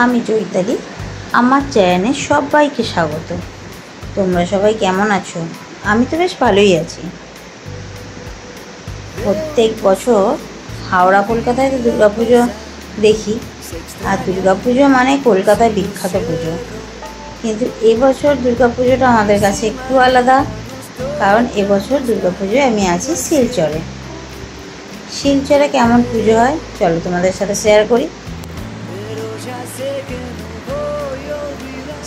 আমি চৈতালি, আমার চ্যানেলে সবাইকে স্বাগত। তোমরা সবাই কেমন আছো? আমি তো বেশ ভালোই আছি। প্রত্যেক বছর হাওড়া কলকাতায় তো দুর্গাপুজো দেখি, আর দুর্গাপুজো মানে কলকাতায় বিখ্যাত পুজো। কিন্তু এবছর দুর্গাপুজোটা আমাদের কাছে একটু আলাদা, কারণ এবছর দুর্গাপুজোয় আমি আছি শিলচরে। শিলচরে কেমন পুজো হয় চলো তোমাদের সাথে শেয়ার করি।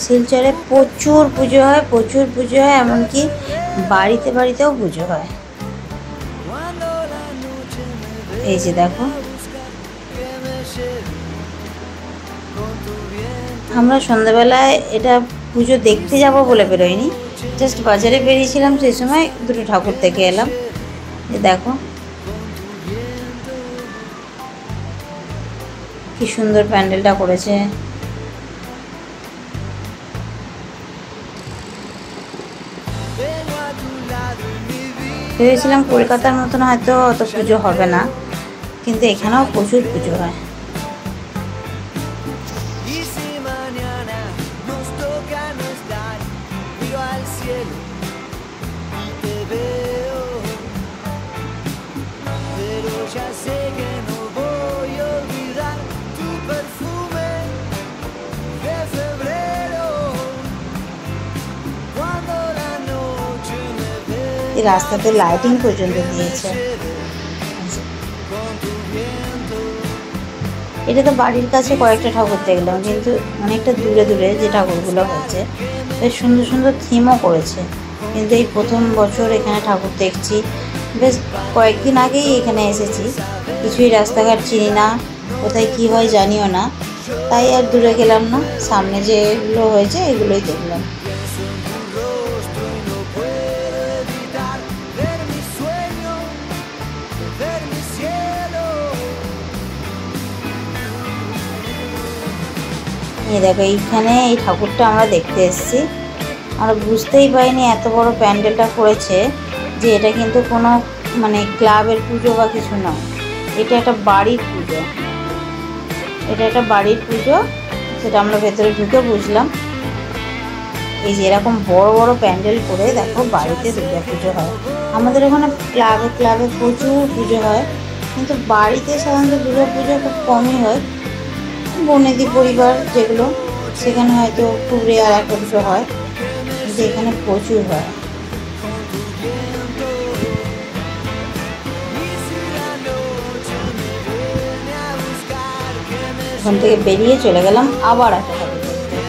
শিলচরে প্রচুর পুজো হয়, এমনকি বাড়িতে বাড়িতেও পুজো হয়। এই যে দেখো, আমরা সন্ধ্যাবেলায় এটা পুজো দেখতে যাব বলে বেরোয়নি, জাস্ট বাজারে বেরিয়েছিলাম, সেই সময় দুটো ঠাকুর দেখে এলাম। দেখো কি সুন্দর প্যান্ডেলটা করেছে। ভেবেছিলাম কলকাতার মতন হয়তো অত পুজো হবে না, কিন্তু এখানেও প্রচুর পুজো হয়। এই রাস্তাতে লাইটিং পর্যন্ত দিয়েছে। এটা তো বাড়ির কাছে কয়েকটা ঠাকুর দেখলাম, কিন্তু অনেকটা দূরে দূরে যে ঠাকুরগুলো হয়েছে বেশ সুন্দর সুন্দর থিমও করেছে। কিন্তু এই প্রথম বছর এখানে ঠাকুর দেখছি। বেশ কয়েকদিন আগেই এখানে এসেছি, কিছুই রাস্তাঘাট চিনি না, কোথায় কি হয় জানিও না, তাই আর দূরে গেলাম না, সামনে যেগুলো হয়েছে এগুলোই দেখলাম। এই দেখো, এইখানে এই ঠাকুরটা আমরা দেখতে এসেছি। আমরা বুঝতেই পারিনি এত বড় প্যান্ডেলটা করেছে, যে এটা কিন্তু কোনো মানে ক্লাবের পুজো বা কিছু নয়, এটা একটা বাড়ির পুজো। সেটা আমরা ভেতরে ঢুকে বুঝলাম। এই যে এরকম বড় বড় প্যান্ডেল করে দেখো বাড়িতে দুর্গা পুজো হয়। আমাদের ওখানে ক্লাবে প্রচুর পুজো হয়, কিন্তু বাড়িতে সাধারণত দুর্গা পুজো খুব কমই হয়। বনেদি পরিবার যেগুলো, সেখানে হয়তো খুব রেয়ার একটা দুটো হয়, কিন্তু এখানে প্রচুর হয়। ওখান থেকে বেরিয়ে চলে গেলাম আবার একটা ঠাকুর দেখতে।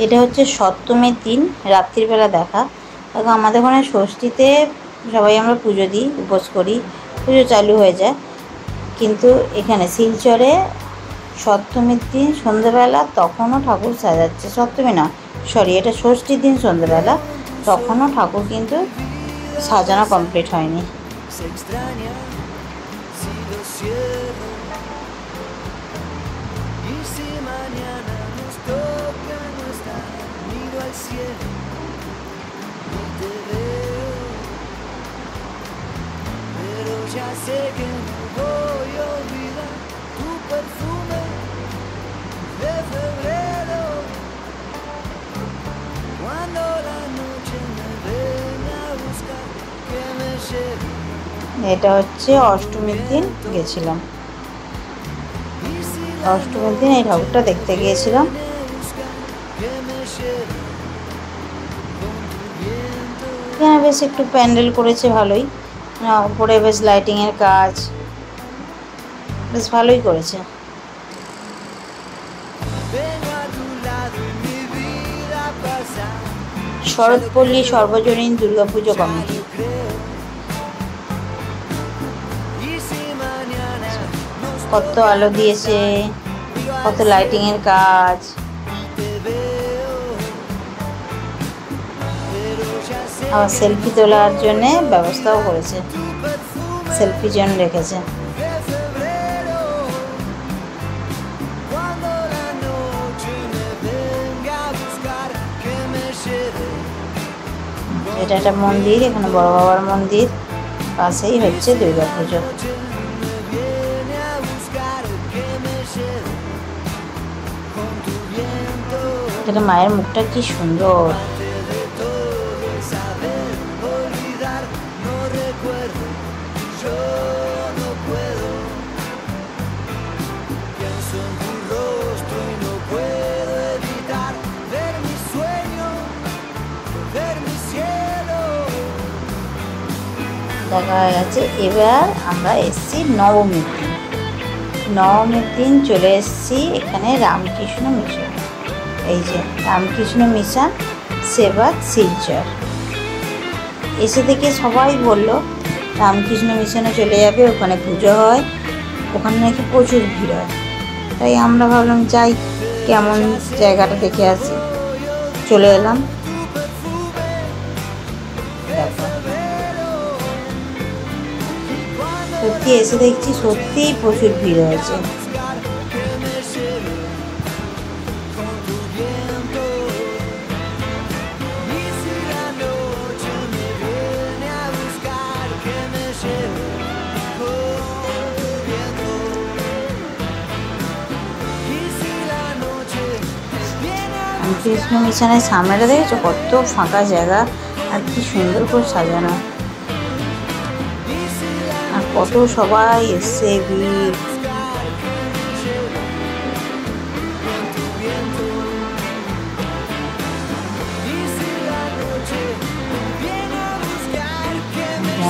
এটা হচ্ছে সপ্তমীর দিন রাত্রিবেলা দেখা। দেখো আমাদের ওখানে ষষ্ঠীতে সবাই আমরা পুজো দিই, উপোস করি, পুজো চালু হয়ে যায়। কিন্তু এখানে শিলচরে সপ্তমীর দিন সন্ধ্যেবেলা তখনও ঠাকুর সাজাচ্ছে। সপ্তমী না, সরি, এটা ষষ্ঠীর দিন সন্ধ্যেবেলা, তখনও ঠাকুর কিন্তু সাজানো কমপ্লিট হয়নি। এটা হচ্ছে অষ্টমীর দিন গেছিলাম, অষ্টমীর দিন এই ঠাকুরটা দেখতে গিয়েছিলাম। এখানে বেশ একটু প্যান্ডেল করেছে ভালোই, উপরে বেশ লাইটিংয়ের কাজ বেশ ভালোই করেছে। শরৎপল্লী সর্বজনীন দুর্গাপুজো কমিটি। কত আলো দিয়েছে, কত লাইটিং এর কাজ। আবার সেলফি তোলার জন্য ব্যবস্থাও করেছে, সেলফি জোন রেখেছে। এটা একটা মন্দির, এখানে বড় বাবার মন্দির, পাশেই হচ্ছে দুর্গা পুজো। এখানে মায়ের মুখটা কি সুন্দর। দেখা গেছে এবার আমরা এসছি নবমীর দিন। নবমীর দিন চলে এসছি এখানে রামকৃষ্ণ মিশন। এই যে রামকৃষ্ণ মিশন সেবাগ শিলচর। এসে থেকে সবাই বলল রামকৃষ্ণ মিশনে চলে যাবে, ওখানে পুজো হয়, ওখানে নাকি প্রচুর ভিড় হয়। তাই আমরা ভাবলাম যাই, কেমন জায়গাটা দেখে আসি। চলে এলাম। সত্যি এসে দেখছি সত্যিই প্রচুর ভিড় হয়েছে। কৃষ্ণ মিশনের সামনেটা দেখেছো কত ফাঁকা জায়গা, আর কি সুন্দর করে সাজানো, আর কত সবাই এসছে, ভিড়।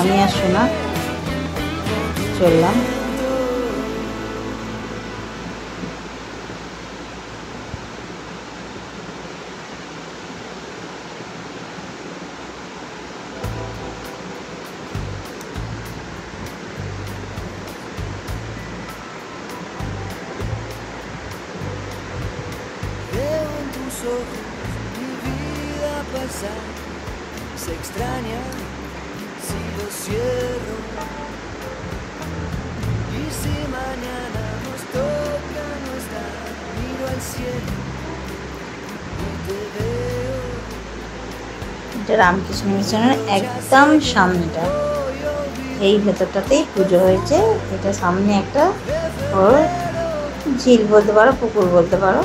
আমি আর শোনা চললাম। Mi vida pasa, se extraña si lo cierro. Y si mañana nos toca no estar, miro al cielo y te veo. এটা রামকৃষ্ণ মিশনের একদম সামনেটা, এই ভেতরটাতেই পুজো হয়েছে। এটা সামনে একটা ঝিল বলতে পারো, পুকুর বলতে পারো,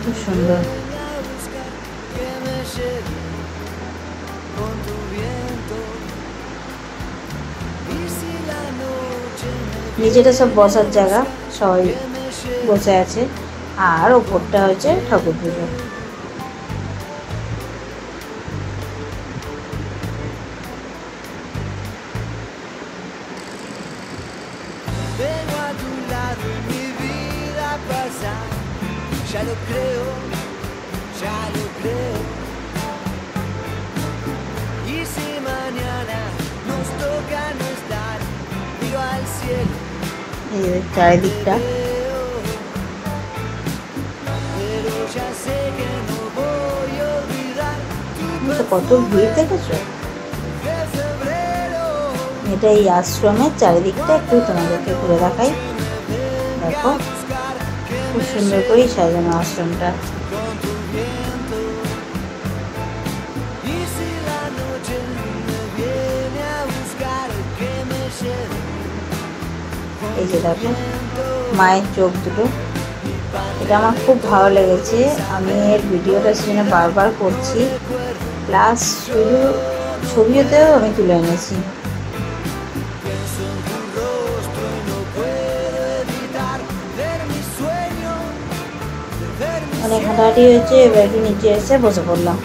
খুব সুন্দর। নিচেটা সব বসার জায়গা, সবাই বসে আছে, আর ওপরটা হচ্ছে ঠাকুর পুজো। Ya lo creo, ya lo creo. Y si mañana nos toca no estar, miro al cielo. এই চারিদিকটা কত ভিড় দেখেছো। এটা এই আশ্রমের চারিদিকটা একটু তোমাদেরকে ঘুরে দেখাই। দেখো খুব সুন্দর করেই সাজানো আশ্রমটা। এই যে দেখো মায়ের চোখ দুটো, এটা আমার খুব ভালো লেগেছে। আমি এর ভিডিওটা সেখানে বারবার করছি, প্লাস শুধু ছবিতেও আমি তুলে এনেছি। অনেক হাঁটাহাঁটি হয়েছে, এবার একটু নিচে এসে বসে পড়লাম।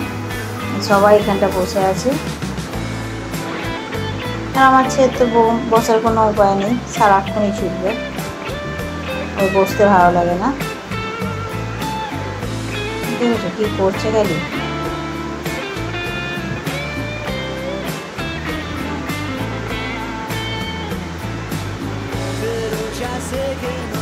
সবাই এখানটা বসে আছে, আর আমার ছেলে তো বসার কোনো উপায় নেই, সারাক্ষণই ছুটবে, ওই বসতে ভালো লাগে না। ঠিক আছে, কী করছে খালি। sé que